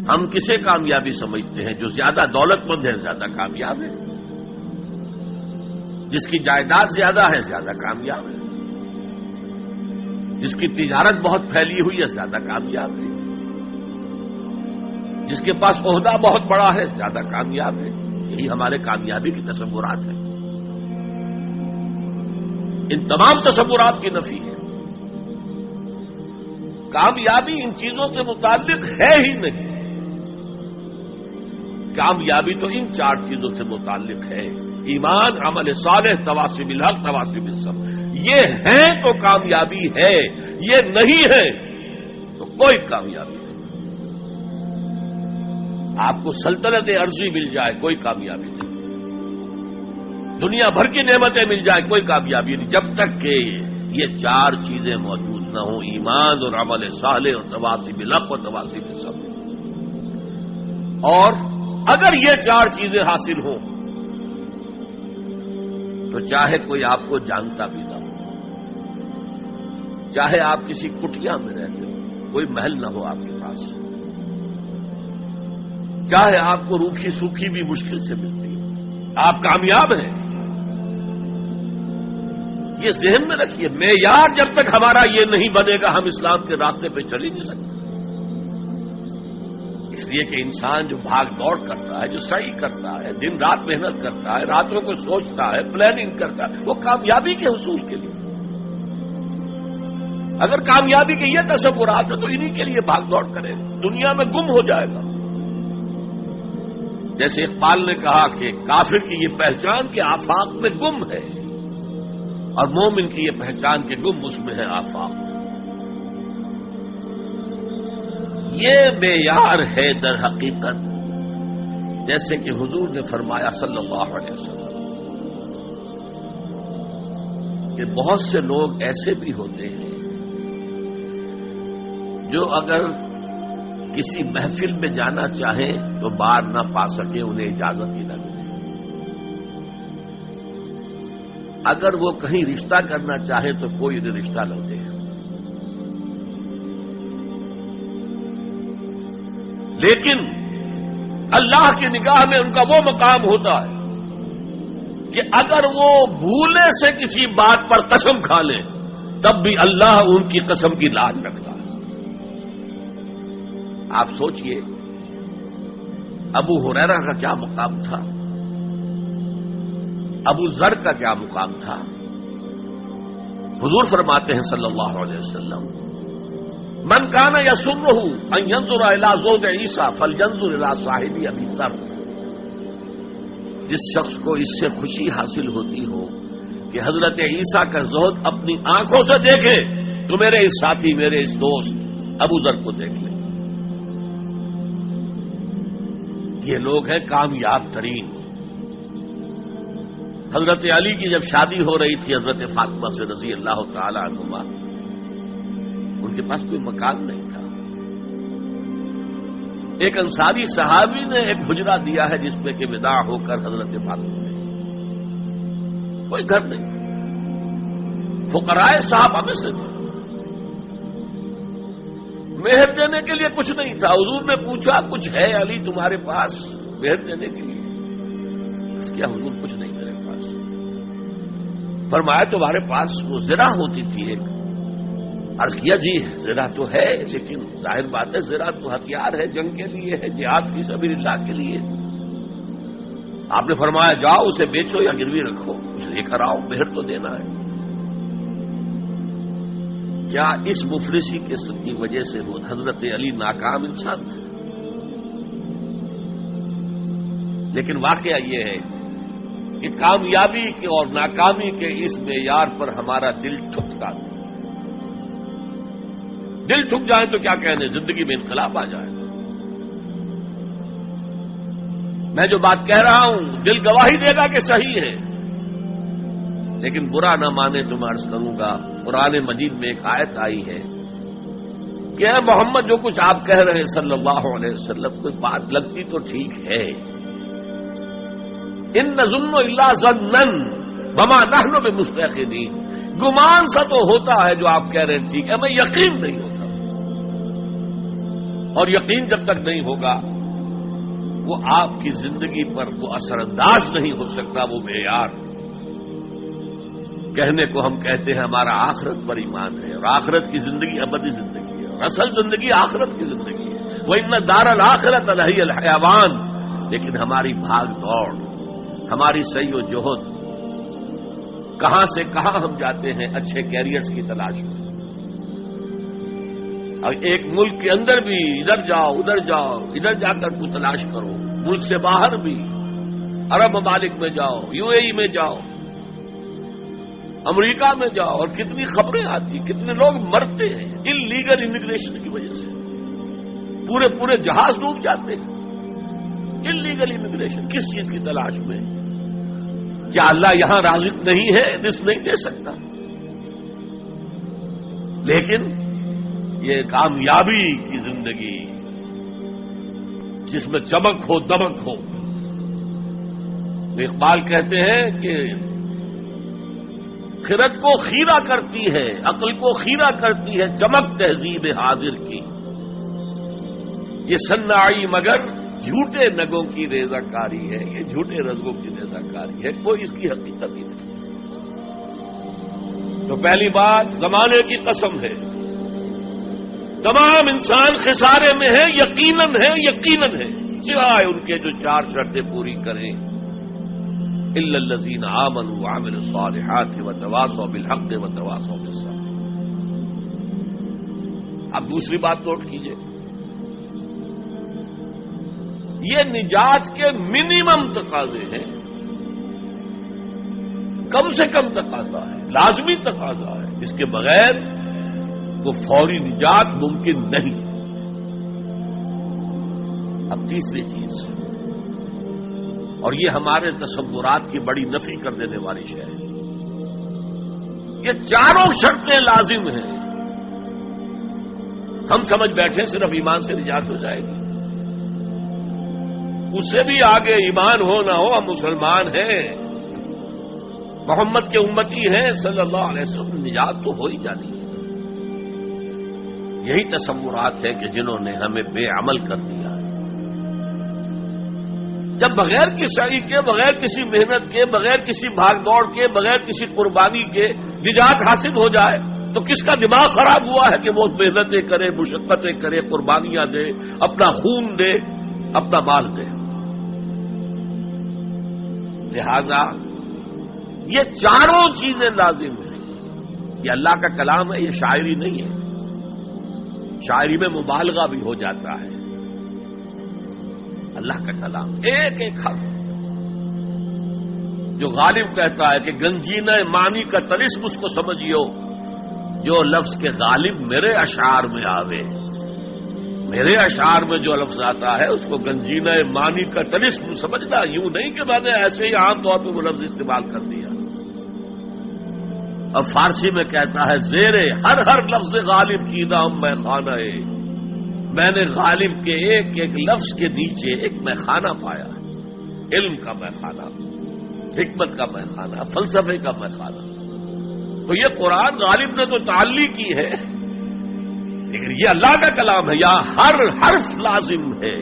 ہم کسے کامیابی سمجھتے ہیں؟ جو زیادہ دولت مند ہے زیادہ کامیاب ہے، جس کی جائیداد زیادہ ہے زیادہ کامیاب ہے، جس کی تجارت بہت پھیلی ہوئی ہے زیادہ کامیاب ہے، جس کے پاس عہدہ بہت بڑا ہے زیادہ کامیاب ہے۔ یہی ہمارے کامیابی کی تصورات ہیں۔ ان تمام تصورات کی نفی ہے۔ کامیابی ان چیزوں سے متعلق ہے ہی نہیں۔ کامیابی تو ان چار چیزوں سے متعلق ہے: ایمان، عمل صالح، تواصی بالحق، تواصی بالصبر۔ یہ ہیں تو کامیابی ہے، یہ نہیں ہے تو کوئی کامیابی نہیں۔ آپ کو سلطنت عرضی مل جائے کوئی کامیابی نہیں، دنیا بھر کی نعمتیں مل جائے کوئی کامیابی نہیں، جب تک کہ یہ چار چیزیں موجود نہ ہوں: ایمان اور عمل صالح اور تواصی بالحق اور تواصی بالصبر۔ اور اگر یہ چار چیزیں حاصل ہوں تو چاہے کوئی آپ کو جانتا بھی نہ ہو، چاہے آپ کسی کٹیا میں رہتے ہو، کوئی محل نہ ہو آپ کے پاس، چاہے آپ کو روکھی سوکھی بھی مشکل سے ملتی ہے، آپ کامیاب ہیں۔ یہ ذہن میں رکھیے، معیار جب تک ہمارا یہ نہیں بنے گا ہم اسلام کے راستے پہ چل ہی نہیں سکتے۔ اس لیے کہ انسان جو بھاگ دوڑ کرتا ہے، جو سعی کرتا ہے، دن رات محنت کرتا ہے، راتوں کو سوچتا ہے، پلاننگ کرتا ہے، وہ کامیابی کے حصول کے لیے۔ اگر کامیابی کے یہ تصورات ہیں تو انہی کے لیے بھاگ دوڑ کرے، دنیا میں گم ہو جائے گا۔ جیسے اقبال نے کہا کہ کافر کی یہ پہچان کہ آفاق میں گم ہے، اور مومن کی یہ پہچان کہ گم اس میں ہے آفاق۔ یہ معیار ہے در حقیقت، جیسے کہ حضور نے فرمایا صلی اللہ علیہ وسلم کہ بہت سے لوگ ایسے بھی ہوتے ہیں جو اگر کسی محفل میں جانا چاہیں تو بار نہ پا سکے، انہیں اجازت ہی نہ ملے۔ اگر وہ کہیں رشتہ کرنا چاہے تو کوئی انہیں رشتہ نہ دے۔ لیکن اللہ کی نگاہ میں ان کا وہ مقام ہوتا ہے کہ اگر وہ بھولنے سے کسی بات پر قسم کھا لیں تب بھی اللہ ان کی قسم کی لاج رکھتا ہے۔ آپ سوچئے ابو ہریرہ کا کیا مقام تھا، ابو ذر کا کیا مقام تھا۔ حضور فرماتے ہیں صلی اللہ علیہ وسلم: من کان یسرہ ان ینظر الی زوج عیسی فلینظر الی صاحب ابی ذر۔ جس شخص کو اس سے خوشی حاصل ہوتی ہو کہ حضرت عیسیٰ کا زہد اپنی آنکھوں سے دیکھے تو میرے اس ساتھی، میرے اس دوست ابو ذر کو دیکھ لے۔ یہ لوگ ہیں کامیاب ترین۔ حضرت علی کی جب شادی ہو رہی تھی حضرت فاطمہ سے رضی اللہ تعالی عنہما، ان کے پاس کوئی مکان نہیں تھا۔ ایک انصاری صحابی نے ایک حجرہ دیا ہے جس میں کہ وداع ہو کر حضرت فاطمہ نے، کوئی گھر نہیں تھا، فقراء صحابہ میں سے تھے، مہر دینے کے لیے کچھ نہیں تھا۔ حضور نے پوچھا کچھ ہے علی تمہارے پاس مہر دینے کے لیے؟ اس کیا حضور کچھ نہیں میرے پاس۔ فرمایا تمہارے پاس وہ زرہ ہوتی تھی ایک؟ عرض کیا جی زرہ تو ہے، لیکن ظاہر بات ہے زرہ تو ہتھیار ہے، جنگ کے لیے ہے، جہاد فی سبیل اللہ کے لیے۔ آپ نے فرمایا جاؤ اسے بیچو یا گروی رکھو، اسے لے کر آؤ، مہر تو دینا ہے۔ کیا اس مفلسی کی وجہ سے وہ حضرت علی ناکام انسان تھے؟ لیکن واقعہ یہ ہے کہ کامیابی کے اور ناکامی کے اس معیار پر ہمارا دل ٹھکتا ہے۔ دل ٹھک جائے تو کیا کہنے، زندگی میں انقلاب آ جائے۔ میں جو بات کہہ رہا ہوں دل گواہی دے گا کہ صحیح ہے، لیکن برا نہ مانے تو میں عرض کروں گا، قرآن مجید میں ایک آیت آئی ہے کہ اے محمد جو کچھ آپ کہہ رہے ہیں صلی اللہ علیہ وسلم، کوئی بات لگتی تو ٹھیک ہے، ان نظن الا ظنا وما نحن بمستيقنين، گمان سا تو ہوتا ہے جو آپ کہہ رہے ہیں ٹھیک ہے، میں یقین نہیں ہوتا۔ اور یقین جب تک نہیں ہوگا وہ آپ کی زندگی پر وہ اثر انداز نہیں ہو سکتا، وہ معیار۔ کہنے کو ہم کہتے ہیں ہمارا آخرت پر ایمان ہے، اور آخرت کی زندگی ابدی زندگی ہے، اور اصل زندگی آخرت کی زندگی ہے۔ وَإِنَّ دَارَ الْآخِرَةَ لَهِيَ الْحَيَوَانُ، لیکن ہماری بھاگ دوڑ، ہماری سعی و جہد، کہاں سے کہاں ہم جاتے ہیں اچھے کیریئرز کی تلاش میں۔ اور ایک ملک کے اندر بھی ادھر جاؤ ادھر جاؤ، ادھر جا کر کو تلاش کرو، ملک سے باہر بھی عرب ممالک میں جاؤ، UAE میں جاؤ، امریکہ میں جاؤ، اور کتنی خبریں آتی، کتنے لوگ مرتے ہیں انلیگل امیگریشن کی وجہ سے، پورے جہاز ڈوب جاتے ہیں انلیگل امیگریشن۔ کس چیز کی تلاش میں؟ کیا اللہ یہاں رازق نہیں ہے، رزق نہیں دے سکتا؟ لیکن یہ کامیابی کی زندگی جس میں چمک ہو دمک ہو، اقبال کہتے ہیں کہ خرد کو خیرہ کرتی ہے، عقل کو خیرہ کرتی ہے چمک تہذیب حاضر کی، یہ صناعی مگر جھوٹے نگوں کی ریزہ کاری ہے، یہ جھوٹے رزقوں کی ریزہ کاری ہے، کوئی اس کی حقیقت ہی نہیں۔ تو پہلی بات زمانے کی قسم ہے، تمام انسان خسارے میں ہے، یقیناً ہے، سوائے ان کے جو 4 شرطیں پوری کریں، الا الذین آمنوا وعملوا الصالحات وتواصوا بالحق وتواصوا بالصبر۔ اب دوسری بات نوٹ کیجئے، یہ نجات کے منیمم تقاضے ہیں، کم سے کم تقاضا ہے، لازمی تقاضا ہے، اس کے بغیر وہ فوری نجات ممکن نہیں۔ اب تیسری چیز، اور یہ ہمارے تصورات کی بڑی نفی کر دینے والی شے ہے، یہ چاروں شرطیں لازم ہیں۔ ہم سمجھ بیٹھے صرف ایمان سے نجات ہو جائے گی، اس سے بھی آگے ایمان ہو نہ ہو ہم مسلمان ہیں، محمد کے امتی ہیں صلی اللہ علیہ وسلم، نجات تو ہو ہی جانی ہے۔ یہی تصورات ہے کہ جنہوں نے ہمیں بے عمل کر دیا ہے۔ جب بغیر کسی سعی کے، بغیر کسی محنت کے، بغیر کسی بھاگ دوڑ کے، بغیر کسی قربانی کے نجات حاصل ہو جائے تو کس کا دماغ خراب ہوا ہے کہ وہ محنتیں کرے، مشقتیں کرے، قربانیاں دے، اپنا خون دے، اپنا مال دے۔ لہذا یہ چاروں چیزیں لازم ہیں۔ یہ اللہ کا کلام ہے، یہ شاعری نہیں ہے، شاعری میں مبالغہ بھی ہو جاتا ہے۔ اللہ کا کلام ایک ایک حرف، جو غالب کہتا ہے کہ گنجینہ معنی کا طلسم اس کو سمجھیو، جو لفظ کے غالب میرے اشعار میں آوے، میرے اشعار میں جو لفظ آتا ہے اس کو گنجینہ معنی کا طلسم سمجھنا، یوں نہیں کہ میں نے ایسے ہی عام طور پہ وہ لفظ استعمال کر دیا۔ اب فارسی میں کہتا ہے زیرے ہر لفظ غالب کی نام میں خانہ ہے، میں نے غالب کے ایک ایک لفظ کے نیچے ایک میخانہ پایا ہے، علم کا میخانہ، حکمت کا میخانہ، فلسفے کا میخانہ۔ تو یہ قرآن غالب نے تو تعلی کی ہے، لیکن یہ اللہ کا کلام ہے، یہاں ہر حرف لازم ہے۔